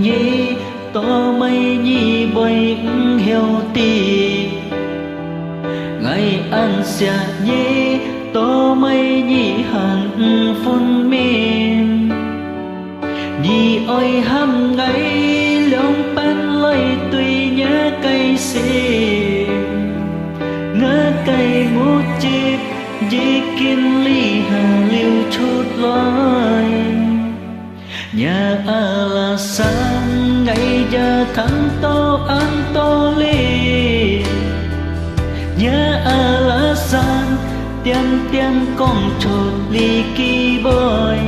nhi to mây nhi bơi heo tì ngày ăn xia nhi to mây nhi hàn phun miên nhi ơi hăm ngày lòng ban lời tuy nhớ cây xì ngỡ cây ngút chip dì kiên ly hà liêu chút lối nhà alasan ngày giờ thắng to an to ly nhà alasan tiêm tiêm con trột ly kỳ bơi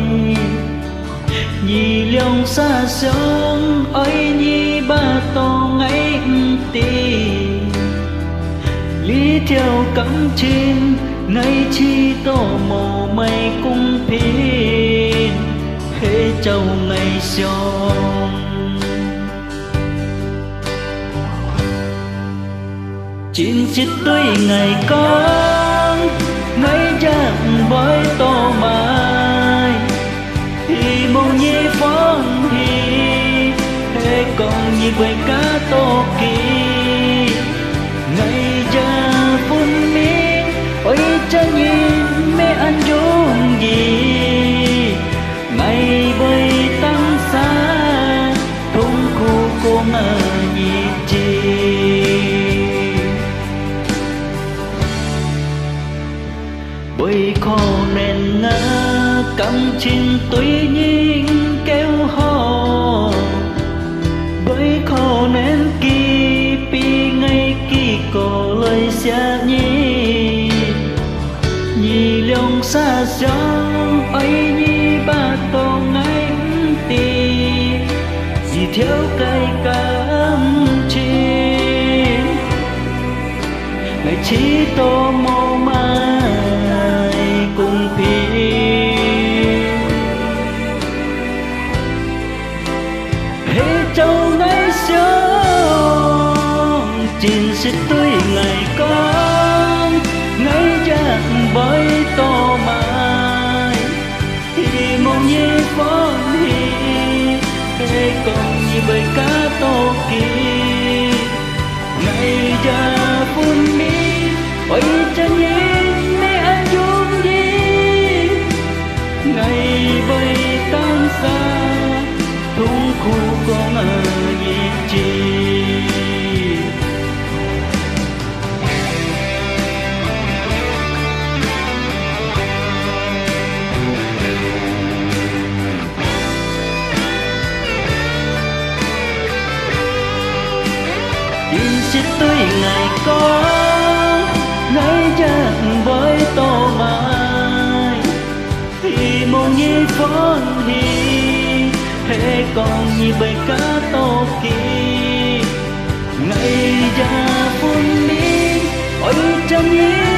nhì liông xa sớm ơi nhi ba to ngày tì lý theo cắm chim ngày chi tô mồ mây cung phiên hễ châu ngày sông chín chít tuổi ngày con ngày chẳng với tô mai thì mong nhi phong thì hễ còn nhi quay cá tô kỳ ngày giờ phun miên ôi cha nhìn mẹ anh dung gì ngày bơi tăng xa thung khu cô ngờ nhịp chi bơi khô nên ngỡ cắm chín tuy nhiên kéo hò bơi khô nên kỳ pi ngay kỳ cổ lời xa nhi nhi lòng xa xóm ấy nhi ba tô ngay tì vì theo cây cắm chim ngày chỉ tô mô mai cùng phiên hễ châu ngày sớm chín xích tuổi ngày con ngày chẳng với tô mai thì mong nhi phong hi hễ còn nhi với cá tô kỳ ngày giờ phun mi ôi chân nhìn mẹ anh dung đi ngày với tan xa thung khu con ở nhịp chi xin tuổi ngày có ngày chẳng với tô mai thì mong nhi phong hi hễ còn nhi bầy cá tô kỳ ngày giờ phun mi ôi chân nhi